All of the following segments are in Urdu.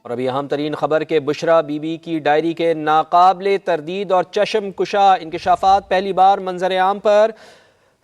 اور ابھی اہم ترین خبر کہ بشریٰ بی بی کی ڈائری کے ناقابل تردید اور چشم کشا انکشافات پہلی بار منظر عام پر۔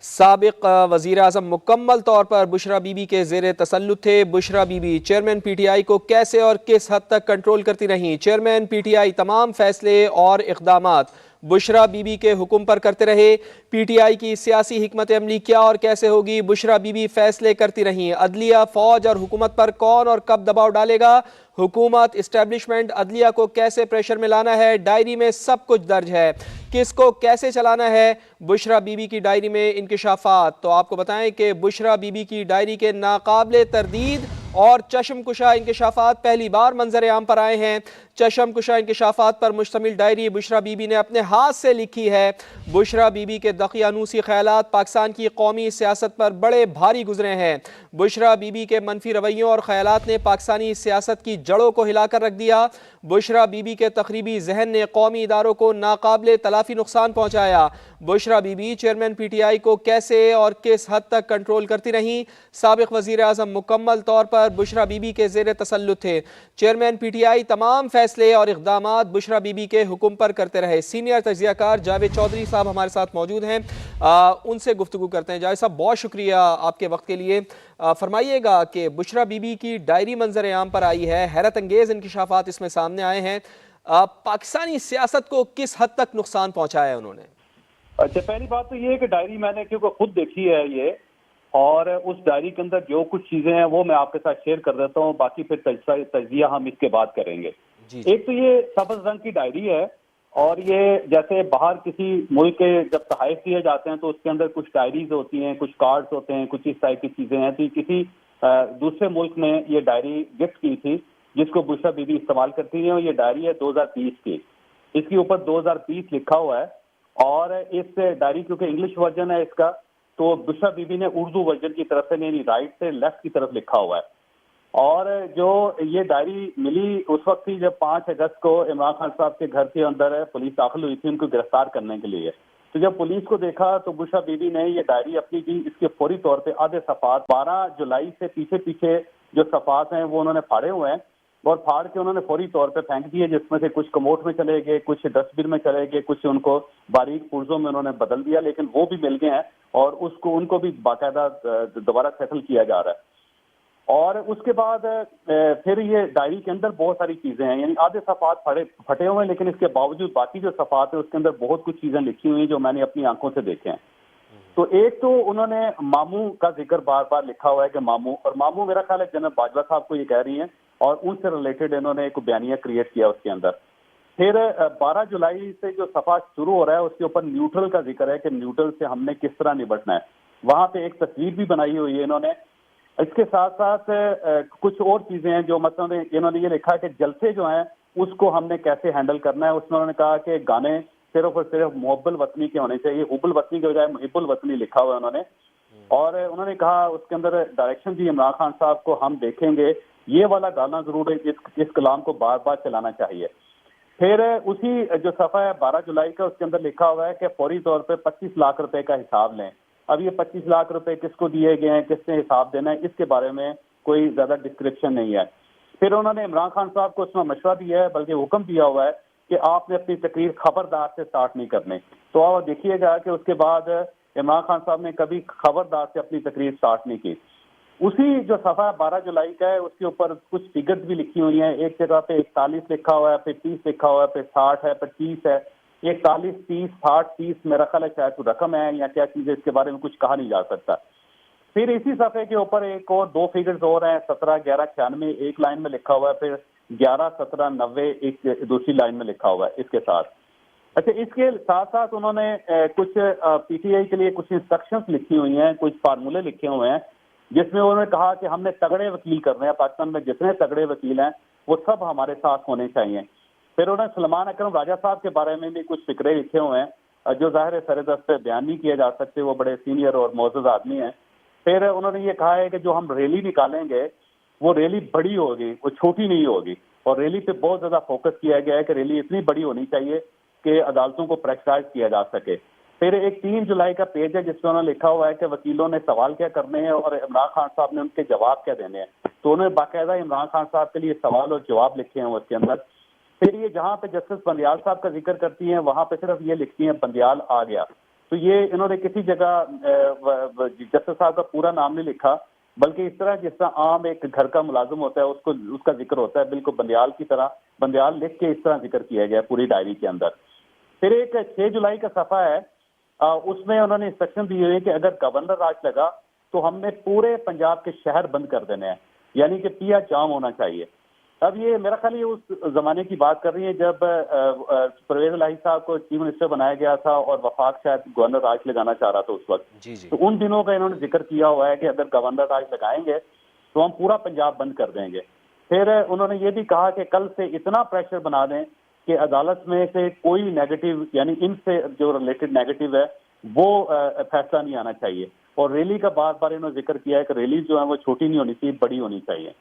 سابق وزیر اعظم مکمل طور پر بشریٰ بی بی کے زیر تسلط تھے۔ Bushra Bibi chairman P T I کو کیسے اور کس حد تک کنٹرول کرتی رہیں؟ چیئرمین پی ٹی آئی تمام فیصلے اور اقدامات بشریٰ بی بی کے حکم پر کرتے رہے۔ پی ٹی آئی کی سیاسی حکمت عملی کیا اور کیسے ہوگی؟ بشریٰ بی بی فیصلے کرتی رہیں۔ عدلیہ، فوج اور حکومت پر کون اور کب دباؤ ڈالے گا؟ حکومت، اسٹیبلشمنٹ عدلیہ کو کیسے پریشر میں لانا ہے؟ ڈائری میں سب کچھ درج ہے۔ کس کو کیسے چلانا ہے؟ بشریٰ بی بی کی ڈائری میں انکشافات۔ تو آپ کو بتائیں کہ بشریٰ بی بی کی ڈائری کے ناقابل تردید اور چشم کشا انکشافات پہلی بار منظر عام پر آئے ہیں۔ چشم کشا انکشافات پر مشتمل ڈائری بشریٰ بی بی نے اپنے ہاتھ سے لکھی ہے۔ بشریٰ بی بی کے دقیانوسی خیالات پاکستان کی قومی سیاست پر بڑے بھاری گزرے ہیں۔ بشریٰ بی بی کے منفی رویوں اور خیالات نے پاکستانی سیاست کی جڑوں کو ہلا کر رکھ دیا۔ بشریٰ بی بی کے تخریبی ذہن نے قومی اداروں کو ناقابل تلافی نقصان پہنچایا۔ Bushra Bibi chairman P T I کو کیسے اور کس حد تک کنٹرول کرتی رہیں؟ سابق وزیر اعظم مکمل طور پر بشریٰ بی بی کے زیر تسلط تھے۔ چیئرمین پی ٹی آئی تمام فیصلے اور اقدامات بشریٰ بی بی کے حکم پر کرتے رہے۔ سینئر تجزیہ کار جاوید چودھری صاحب ہمارے ساتھ موجود ہیں، ان سے گفتگو کرتے ہیں۔ جاوید صاحب، بہت شکریہ آپ کے وقت کے لیے۔ فرمائیے گا کہ بشریٰ بی بی کی ڈائری منظر عام پر آئی ہے، حیرت انگیز انکشافات اس میں سامنے آئے ہیں۔ پاکستانی سیاست کو کس حد تک نقصان پہنچایا ہے انہوں نے؟ اچھا، پہلی بات تو یہ ہے کہ ڈائری میں نے کیونکہ خود دیکھی ہے یہ، اور اس ڈائری کے اندر جو کچھ چیزیں ہیں وہ میں آپ کے ساتھ شیئر کر دیتا ہوں، باقی پھر تجزیہ ہم اس کے بعد کریں گے۔ ایک تو یہ سبز رنگ کی ڈائری ہے، اور یہ جیسے باہر کسی ملک کے جب تحائف دیے جاتے ہیں تو اس کے اندر کچھ ڈائریز ہوتی ہیں، کچھ کارڈز ہوتے ہیں، کچھ اس ٹائپ کی چیزیں ہیں۔ تو کسی دوسرے ملک نے یہ ڈائری گفٹ کی تھی جس کو بشریٰ بی بی استعمال کرتی ہیں، اور یہ ڈائری ہے 2020 کی۔ اس کے اوپر 2020 لکھا ہوا ہے، اور اس ڈائری کیونکہ انگلش ورژن ہے اس کا، تو بشریٰ بی بی نے اردو ورژن کی طرف سے، یعنی رائٹ سے لیفٹ کی طرف لکھا ہوا ہے۔ اور جو یہ ڈائری ملی اس وقت تھی جب 5 اگست کو عمران خان صاحب کے گھر کے اندر پولیس داخل ہوئی تھی ان کو گرفتار کرنے کے لیے۔ تو جب پولیس کو دیکھا تو بشریٰ بی بی نے یہ ڈائری اپنی دی، اس کے فوری طور پہ آدھے صفحات 12 جولائی سے پیچھے جو صفحات ہیں وہ انہوں نے پھاڑے ہوئے ہیں، اور پھاڑ کے انہوں نے فوری طور پہ پھینک دیے، جس میں سے کچھ کموٹ میں چلے گئے، کچھ ڈسٹ بن میں چلے گئے، کچھ ان کو باریک پرزوں میں انہوں نے بدل دیا، لیکن وہ بھی مل گئے ہیں، اور ان کو بھی باقاعدہ دوبارہ سیٹل کیا جا رہا ہے۔ اور اس کے بعد پھر یہ ڈائری کے اندر بہت ساری چیزیں ہیں، یعنی آدھے صفحات پھٹے ہوئے ہیں، لیکن اس کے باوجود باقی جو صفحات ہیں اس کے اندر بہت کچھ چیزیں لکھی ہوئی ہیں جو میں نے اپنی آنکھوں سے دیکھے ہیں۔ تو ایک تو انہوں نے ماموں کا ذکر بار بار لکھا ہوا ہے کہ ماموں، اور ماموں میرا خیال ہے جنرل باجوہ صاحب کو یہ کہہ رہی ہیں، اور ان سے ریلیٹڈ انہوں نے ایک بیانیہ کریٹ کیا اس کے اندر۔ پھر 12 جولائی سے جو صفحہ شروع ہو رہا ہے اس کے اوپر نیوٹرل کا ذکر ہے کہ نیوٹرل سے ہم نے کس طرح نبٹنا ہے، وہاں پہ ایک تصویر بھی بنائی ہوئی ہے انہوں نے۔ اس کے ساتھ ساتھ کچھ اور چیزیں ہیں جو مطلب انہوں نے یہ لکھا ہے کہ جلسے جو ہیں اس کو ہم نے کیسے ہینڈل کرنا ہے۔ اس میں انہوں نے کہا کہ گانے صرف اور صرف محب الوطنی کے ہونے چاہیے، حب الوطنی کے بجائے محب الوطنی لکھا ہوا ہے انہوں نے، اور انہوں نے کہا اس کے اندر ڈائریکشن دی عمران خان صاحب کو، ہم دیکھیں گے یہ والا گانا ضرور ہے، اس کلام کو بار بار چلانا چاہیے۔ پھر اسی جو صفحہ ہے 12 جولائی کا، اس کے اندر لکھا ہوا ہے کہ فوری طور پہ 25 لاکھ روپے کا حساب لیں۔ اب یہ 25 لاکھ روپے کس کو دیے گئے ہیں، کس نے حساب دینا ہے، اس کے بارے میں کوئی زیادہ ڈسکرپشن نہیں ہے۔ پھر انہوں نے عمران خان صاحب کو اس میں مشورہ دیا ہے، بلکہ حکم دیا ہوا ہے کہ آپ نے اپنی تقریر خبردار سے سٹارٹ نہیں کرنے۔ تو آپ دیکھیے گا کہ اس کے بعد عمران خان صاحب نے کبھی خبردار سے اپنی تقریر سٹارٹ نہیں کی۔ اسی جو صفحہ 12 جولائی کا ہے اس کے اوپر کچھ فگرز بھی لکھی ہوئی ہیں، ایک جگہ پہ 41 لکھا ہوا ہے، پھر 30 لکھا ہوا ہے، پھر 60 ہے، پھر 30 ہے، 41 30 60 30 میرا خیال ہے شاید کوئی رقم ہے یا کیا چیز ہے، اس کے بارے میں کچھ کہا نہیں جا سکتا۔ پھر اسی صفحے کے اوپر ایک اور 2 فگرز اور ہیں، 17 11 96 ایک لائن میں لکھا ہوا ہے، پھر 11 17 90 ایک دوسری لائن میں لکھا ہوا ہے اس کے ساتھ۔ اچھا، اس کے ساتھ ساتھ انہوں نے کچھ پی ٹی آئی کے لیے کچھ انسٹرکشنز لکھی ہوئی ہیں، کچھ فارمولے لکھے ہوئے ہیں، جس میں انہوں نے کہا کہ ہم نے تگڑے وکیل کرنے ہیں، پاکستان میں جتنے تگڑے وکیل ہیں وہ سب ہمارے ساتھ ہونے چاہیے۔ پھر انہوں نے سلمان اکرم راجہ صاحب کے بارے میں بھی کچھ فکرے لکھے ہوئے ہیں جو ظاہر سر دست پہ بیان نہیں کیے جا سکتے، وہ بڑے سینئر اور معزز آدمی ہیں۔ پھر انہوں نے یہ کہا ہے کہ جو ہم ریلی نکالیں گے وہ ریلی بڑی ہوگی، وہ چھوٹی نہیں ہوگی، اور ریلی پہ بہت زیادہ فوکس کیا گیا ہے کہ ریلی اتنی بڑی ہونی چاہیے کہ عدالتوں کو پریشرائز کیا جا سکے۔ پھر ایک 3 جولائی کا پیج ہے جس میں انہوں نے لکھا ہوا ہے کہ وکیلوں نے سوال کیا کرنے ہیں اور عمران خان صاحب نے ان کے جواب کیا دینے ہیں. تو انہوں نے باقاعدہ عمران خان صاحب کے لیے سوال اور جواب لکھے ہیں اس کے اندر. پھر یہ جہاں پہ جسٹس بندیال صاحب کا ذکر کرتی ہیں وہاں پہ صرف یہ لکھتی ہیں بندیال آ گیا. تو یہ انہوں نے کسی جگہ جسٹس صاحب کا پورا نام نہیں لکھا، بلکہ اس طرح جس طرح عام ایک گھر کا ملازم ہوتا ہے اس کا ذکر ہوتا ہے، بالکل بندیال کی طرح بندیال لکھ کے اس طرح ذکر کیا گیا پوری ڈائری کے اندر. پھر ایک 6 جولائی کا صفحہ ہے، اس میں انہوں نے انسٹرکشن دی ہوئی ہے کہ اگر گورنر راج لگا تو ہم نے پورے پنجاب کے شہر بند کر دینے ہیں، یعنی کہ پیا جام ہونا چاہیے. اب یہ میرا خیال یہ اس زمانے کی بات کر رہی ہے جب پرویز الہی صاحب کو چیف منسٹر بنایا گیا تھا اور وفاق شاید گورنر راج لگانا چاہ رہا تھا اس وقت. تو ان دنوں کا انہوں نے ذکر کیا ہوا ہے کہ اگر گورنر راج لگائیں گے تو ہم پورا پنجاب بند کر دیں گے. پھر انہوں نے یہ بھی کہا کہ کل سے اتنا پریشر بنا دیں کہ عدالت میں سے کوئی نیگیٹو، یعنی ان سے جو ریلیٹڈ نیگیٹو ہے وہ فیصلہ نہیں آنا چاہیے. اور ریلی کا بار بار انہوں نے ذکر کیا ہے کہ ریلی جو ہے وہ چھوٹی نہیں ہونی چاہیے، بڑی ہونی چاہیے.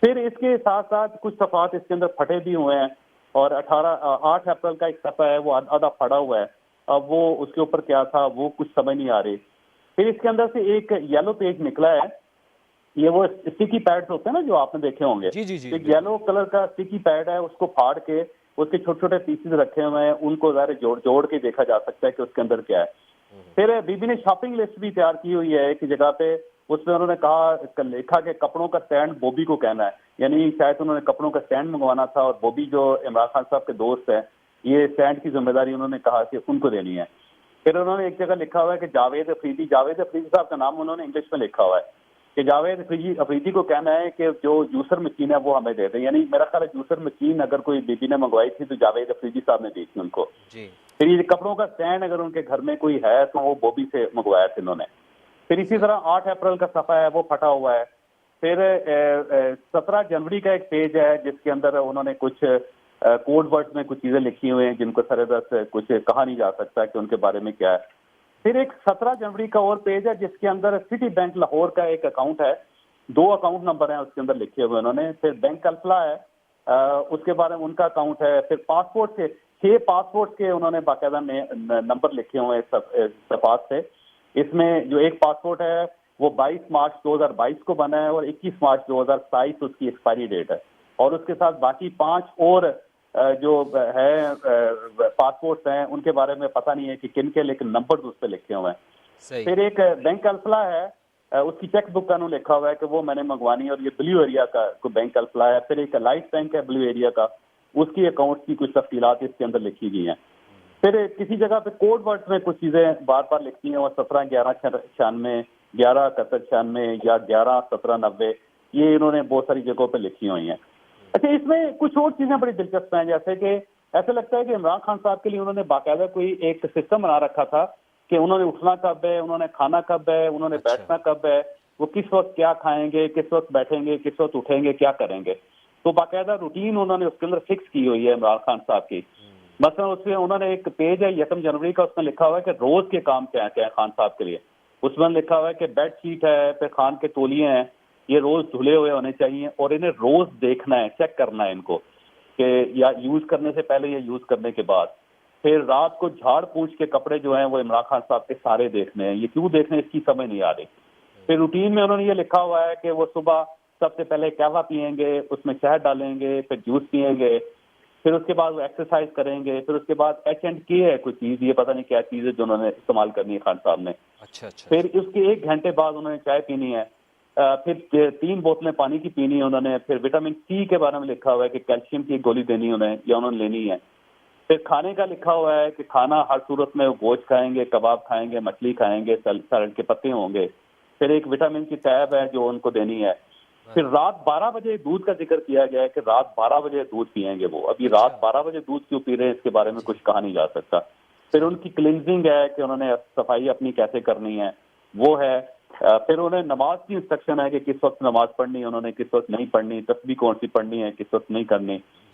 پھر اس کے ساتھ ساتھ کچھ صفحات اس کے اندر پھٹے بھی ہوئے ہیں، اور 8 اپریل کا ایک صفحہ ہے وہ آدھا پھڑا ہوا ہے. اب وہ اس کے اوپر کیا تھا وہ کچھ سمجھ نہیں آ رہی. پھر اس کے اندر سے ایک یلو پیج نکلا ہے، یہ وہ اسٹیکی پیڈز ہوتے ہیں نا جو آپ نے دیکھے ہوں گے، ایک یلو کلر کا اسٹیکی پیڈ ہے، اس کو پھاڑ کے اس کے چھوٹے چھوٹے پیسز رکھے ہوئے ہیں، ان کو ظاہر جوڑ کے دیکھا جا سکتا ہے کہ اس کے اندر کیا ہے. پھر بی بی نے شاپنگ لسٹ بھی تیار کی ہوئی ہے ایک جگہ پہ، اس میں انہوں نے لکھا کہ کپڑوں کا سٹینڈ بوبی کو کہنا ہے، یعنی شاید انہوں نے کپڑوں کا سٹینڈ منگوانا تھا اور بوبی جو عمران خان صاحب کے دوست ہیں یہ سٹینڈ کی ذمہ داری انہوں نے کہا کہ ان کو دینی ہے. پھر انہوں نے ایک جگہ لکھا ہوا ہے کہ جاوید افریدی صاحب کا نام انہوں نے انگلش میں لکھا ہوا ہے کہ جاوید افریدی کو کہنا ہے کہ جو جوسر مشین ہے وہ ہمیں دے دیں. یعنی میرا خیال ہے جوسر مشین اگر کوئی بی بی نے منگوائی تھی تو جاوید افریدی صاحب نے دی تھی ان کو. پھر یہ کپڑوں کا سٹینڈ اگر ان کے گھر میں کوئی ہے تو وہ بوبی سے منگوایا تھا انہوں نے. پھر اسی طرح 8 اپریل کا صفحہ ہے وہ پھٹا ہوا ہے. پھر 17 جنوری کا ایک پیج ہے جس کے اندر انہوں نے کچھ کوڈ ورڈز میں کچھ چیزیں لکھی ہوئی ہیں جن کو سرحد کچھ کہا نہیں جا سکتا کہ ان کے بارے میں کیا ہے. پھر ایک 17 جنوری کا اور پیج ہے جس کے اندر سٹی بینک لاہور کا ایک اکاؤنٹ ہے، 2 اکاؤنٹ نمبر ہیں اس کے اندر لکھے ہوئے انہوں نے. پھر بینک الفلا ہے، اس کے بارے میں ان کا اکاؤنٹ ہے. پھر پاسپورٹ کے 6 پاسپورٹ کے انہوں نے باقاعدہ نمبر لکھے ہوئے ہیں صفحات سے. اس میں جو ایک پاسپورٹ ہے وہ 22 مارچ 2022 کو بنا ہے اور 21 مارچ 2027 اس کی ایکسپائری ڈیٹ ہے. اور اس کے ساتھ باقی 5 اور جو ہے پاسپورٹس ہیں ان کے بارے میں پتہ نہیں ہے کہ کن کے، لیکن نمبر اس پہ لکھے ہوئے ہیں. پھر ایک بینک الفلا ہے، اس کی چیک بک کا انہوں نے لکھا ہوا ہے کہ وہ میں نے منگوانی ہے اور یہ بلیو ایریا کا بینک الفلا ہے. پھر ایک لائٹ بینک ہے بلیو ایریا کا، اس کی اکاؤنٹ کی کچھ تفصیلات اس کے اندر لکھی گئی ہیں. پھر کسی جگہ پہ کوڈ ورڈز میں کچھ چیزیں بار بار لکھتی ہیں، اور 17/11/96 11/71/96 یا 11/17/90 یہ انہوں نے بہت ساری جگہوں پہ لکھی ہوئی ہیں. اچھا، اس میں کچھ اور چیزیں بڑی دلچسپ ہیں، جیسے کہ ایسا لگتا ہے کہ عمران خان صاحب کے لیے انہوں نے باقاعدہ کوئی ایک سسٹم بنا رکھا تھا کہ انہوں نے اٹھنا کب ہے، انہوں نے کھانا کب ہے، انہوں نے بیٹھنا کب ہے، وہ کس وقت کیا کھائیں گے، کس وقت بیٹھیں گے، کس وقت اٹھیں گے، کیا کریں گے. تو باقاعدہ روٹین انہوں نے اس کے اندر فکس کی ہوئی ہے عمران خان صاحب کی. مثلا اس میں انہوں نے ایک پیج ہے 1 جنوری کا، اس میں لکھا ہوا ہے کہ روز کے کام کیا ہیں خان صاحب کے لیے. اس میں لکھا ہوا ہے کہ بیڈ شیٹ ہے، پھر خان کے تولیے ہیں، یہ روز دھلے ہوئے ہونے چاہیے اور انہیں روز دیکھنا ہے، چیک کرنا ہے ان کو کہ یا یوز کرنے سے پہلے یا یوز کرنے کے بعد. پھر رات کو جھاڑ پونچھ کے کپڑے جو ہیں وہ عمران خان صاحب کے سارے دیکھنے ہیں. یہ کیوں دیکھنے اس کی سمجھ نہیں آ رہی. پھر روٹین میں انہوں نے یہ لکھا ہوا ہے کہ وہ صبح سب سے پہلے قہوہ پئیں گے، اس میں شہد ڈالیں گے، پھر جوس پئیں گے، پھر اس کے بعد وہ ایکسرسائز کریں گے، پھر اس کے بعد H&K ہے کوئی چیز، یہ پتہ نہیں کیا چیز ہے جو انہوں نے استعمال کرنی ہے خان صاحب نے. پھر اس کے 1 گھنٹے بعد انہوں نے چائے پینی ہے. پھر 3 بوتلیں پانی کی پینی ہے انہوں نے. پھر وٹامن سی کے بارے میں لکھا ہوا ہے کہ کیلشیم کی گولی دینی انہیں یا انہوں نے لینی ہے. پھر کھانے کا لکھا ہوا ہے کہ کھانا ہر صورت میں گوشت کھائیں گے، کباب کھائیں گے، مچھلی کھائیں گے، سیلڈ کے پتے ہوں گے. پھر ایک وٹامن کی ٹیب ہے جو ان کو دینی ہے. پھر رات 12 بجے دودھ کا ذکر کیا گیا ہے کہ رات 12 بجے دودھ پئیں گے وہ. ابھی رات 12 بجے دودھ کیوں پی رہے ہیں اس کے بارے میں کچھ کہا نہیں جا سکتا. پھر ان کی کلینزنگ ہے کہ انہوں نے صفائی اپنی کیسے کرنی ہے وہ ہے. پھر انہیں نماز کی انسٹرکشن ہے کہ کس وقت نماز پڑھنی ہے، انہوں نے کس وقت نہیں پڑھنی، تسبیح کون سی پڑھنی ہے، کس وقت نہیں کرنی.